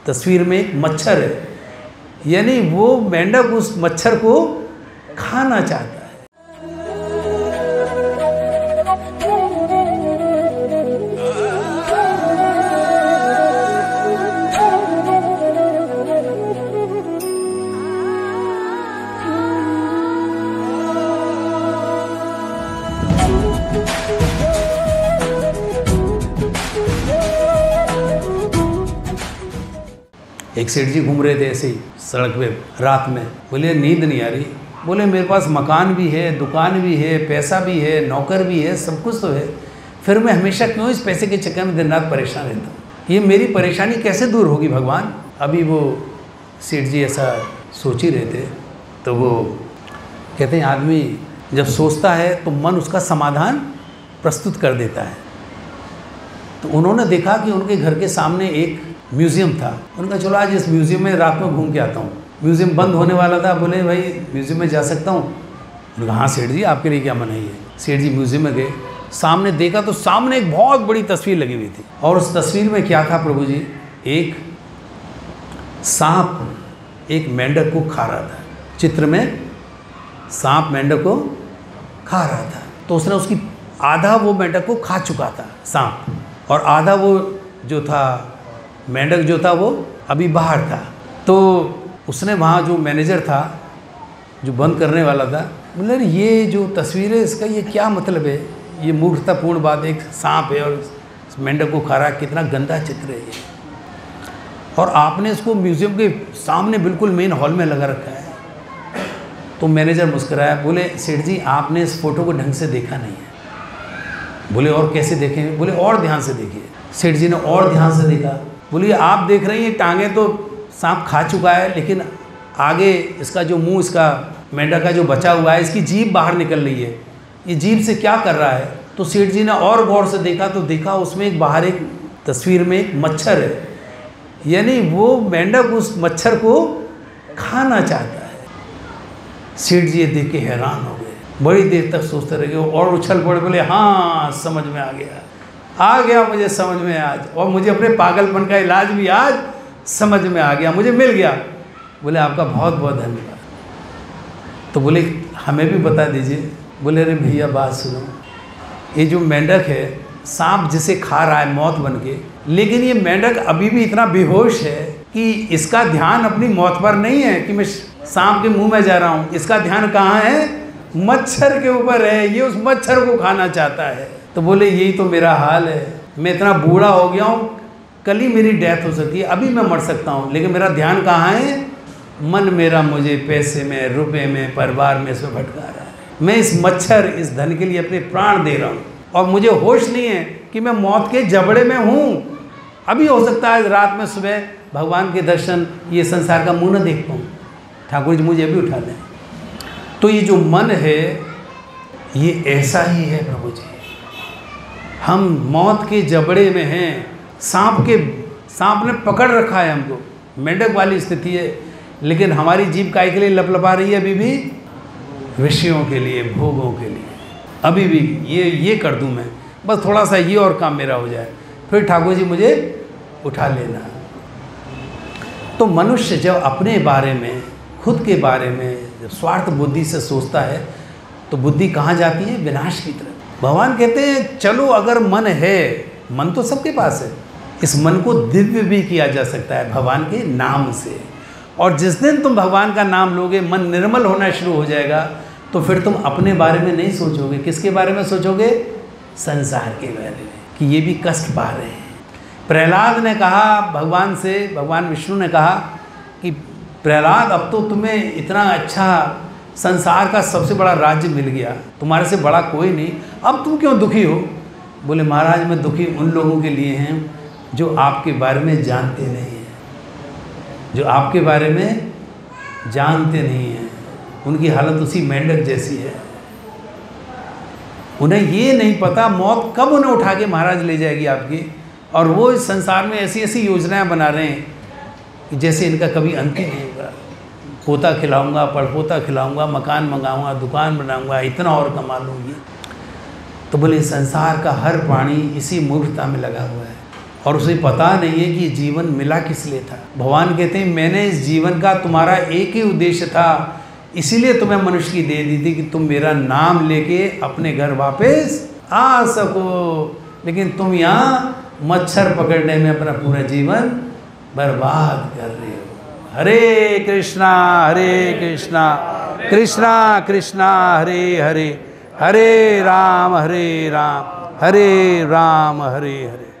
तस्वीर में एक मच्छर है, यानी वो मेंढक उस मच्छर को खाना चाहता है। एक सेठ जी घूम रहे थे ऐसे ही सड़क पे रात में, बोले नींद नहीं आ रही। बोले मेरे पास मकान भी है, दुकान भी है, पैसा भी है, नौकर भी है, सब कुछ तो है, फिर मैं हमेशा क्यों इस पैसे के चक्कर में दिन रात परेशान रहता हूँ? ये मेरी परेशानी कैसे दूर होगी भगवान? अभी वो सेठ जी ऐसा सोच ही रहे थे, तो वो कहते हैं आदमी जब सोचता है तो मन उसका समाधान प्रस्तुत कर देता है। तो उन्होंने देखा कि उनके घर के सामने एक म्यूज़ियम था। उनका चलो आज इस म्यूज़ियम में रात में घूम के आता हूँ। म्यूज़ियम बंद होने वाला था, बोले भाई म्यूज़ियम में जा सकता हूँ? उन्होंने कहा हाँ सेठ जी, आपके लिए क्या मनाही है। सेठ जी म्यूज़ियम में गए, सामने देखा तो सामने एक बहुत बड़ी तस्वीर लगी हुई थी, और उस तस्वीर में क्या था प्रभु जी? एक सांप एक मेंढक को खा रहा था। चित्र में सांप मेंढक को खा रहा था, तो उसने उसकी आधा वो मेंढक को खा चुका था सांप, और आधा वो जो था मेंढक जो था वो अभी बाहर था। तो उसने वहाँ जो मैनेजर था, जो बंद करने वाला था, बोले ये जो तस्वीर है इसका ये क्या मतलब है? ये मूर्खतापूर्ण बात, एक सांप है और मेंढक को खा रहा है, कितना गंदा चित्र है ये, और आपने इसको म्यूज़ियम के सामने बिल्कुल मेन हॉल में लगा रखा है। तो मैनेजर मुस्कुराया, बोले सेठ जी आपने इस फ़ोटो को ढंग से देखा नहीं है। बोले और कैसे देखें? बोले और ध्यान से देखिए। सेठ जी ने और ध्यान से देखा। बोलिए आप देख रही हैं टांगें तो सांप खा चुका है, लेकिन आगे इसका जो मुंह, इसका मेंढक का जो बचा हुआ है, इसकी जीभ बाहर निकल रही है, ये जीभ से क्या कर रहा है? तो सेठ जी ने और गौर से देखा तो देखा उसमें एक बाहर एक तस्वीर में एक मच्छर है, यानी वो मेंढक उस मच्छर को खाना चाहता है। सेठ जी ये देख के हैरान हो गए, बड़ी देर तक सोचते रह गए और उछल पड़े, बोले हाँ समझ में आ गया मुझे समझ में आज, और मुझे अपने पागलपन का इलाज भी आज समझ में आ गया, मुझे मिल गया। बोले आपका बहुत बहुत धन्यवाद। तो बोले हमें भी बता दीजिए। बोले अरे भैया बात सुनो, ये जो मेंढक है सांप जिसे खा रहा है मौत बन के, लेकिन ये मेंढक अभी भी इतना बेहोश है कि इसका ध्यान अपनी मौत पर नहीं है कि मैं सांप के मुंह में जा रहा हूँ। इसका ध्यान कहाँ है? मच्छर के ऊपर है, ये उस मच्छर को खाना चाहता है। तो बोले यही तो मेरा हाल है, मैं इतना बूढ़ा हो गया हूँ, कल ही मेरी डेथ हो सकती है, अभी मैं मर सकता हूँ, लेकिन मेरा ध्यान कहाँ है? मन मेरा मुझे पैसे में, रुपए में, परिवार में इसमें भटका रहा है। मैं इस मच्छर, इस धन के लिए अपने प्राण दे रहा हूँ, और मुझे होश नहीं है कि मैं मौत के जबड़े में हूँ। अभी हो सकता है रात में सुबह भगवान के दर्शन, ये संसार का मुँह न देख पाऊँ, ठाकुर जी मुझे अभी उठा दें। तो ये जो मन है ये ऐसा ही है प्रभु जी, हम मौत के जबड़े में हैं। सांप ने पकड़ रखा है हमको, मेंढक वाली स्थिति है, लेकिन हमारी जीभ काय के लिए लपलपा रही है? अभी भी विषयों के लिए, भोगों के लिए। अभी भी ये कर दूं मैं, बस थोड़ा सा ये और काम मेरा हो जाए, फिर ठाकुर जी मुझे उठा लेना। तो मनुष्य जब अपने बारे में, खुद के बारे में जब स्वार्थ बुद्धि से सोचता है तो बुद्धि कहाँ जाती है? विनाश की तरफ। भगवान कहते हैं चलो अगर मन है, मन तो सबके पास है, इस मन को दिव्य भी किया जा सकता है भगवान के नाम से। और जिस दिन तुम भगवान का नाम लोगे, मन निर्मल होना शुरू हो जाएगा, तो फिर तुम अपने बारे में नहीं सोचोगे। किसके बारे में सोचोगे? संसार के बारे में, कि ये भी कष्ट पा रहे हैं। प्रहलाद ने कहा भगवान से, भगवान विष्णु ने कहा कि प्रहलाद अब तो तुम्हें इतना अच्छा संसार का सबसे बड़ा राज्य मिल गया, तुम्हारे से बड़ा कोई नहीं, अब तुम क्यों दुखी हो? बोले महाराज मैं दुखी उन लोगों के लिए हैं जो आपके बारे में जानते नहीं हैं, जो आपके बारे में जानते नहीं हैं। उनकी हालत उसी मेंढक जैसी है, उन्हें ये नहीं पता मौत कब उन्हें उठा के महाराज ले जाएगी आपकी, और वो इस संसार में ऐसी ऐसी योजनाएं बना रहे हैं कि जैसे इनका कभी अंत ही नहीं होगा। पोता खिलाऊंगा, पड़पोता खिलाऊंगा, मकान मंगाऊंगा, दुकान बनाऊंगा, इतना और कमा लूँगी। तो बोले संसार का हर प्राणी इसी मूर्खता में लगा हुआ है, और उसे पता नहीं है कि जीवन मिला किस लिए था। भगवान कहते हैं मैंने इस जीवन का तुम्हारा एक ही उद्देश्य था, इसीलिए तुम्हें मनुष्य की दे दी थी कि तुम मेरा नाम लेके अपने घर वापस आ सको, लेकिन तुम यहाँ मच्छर पकड़ने में अपना पूरा जीवन बर्बाद कर रहे हो। हरे कृष्णा कृष्णा कृष्णा हरे हरे, हरे राम हरे राम हरे राम हरे हरे।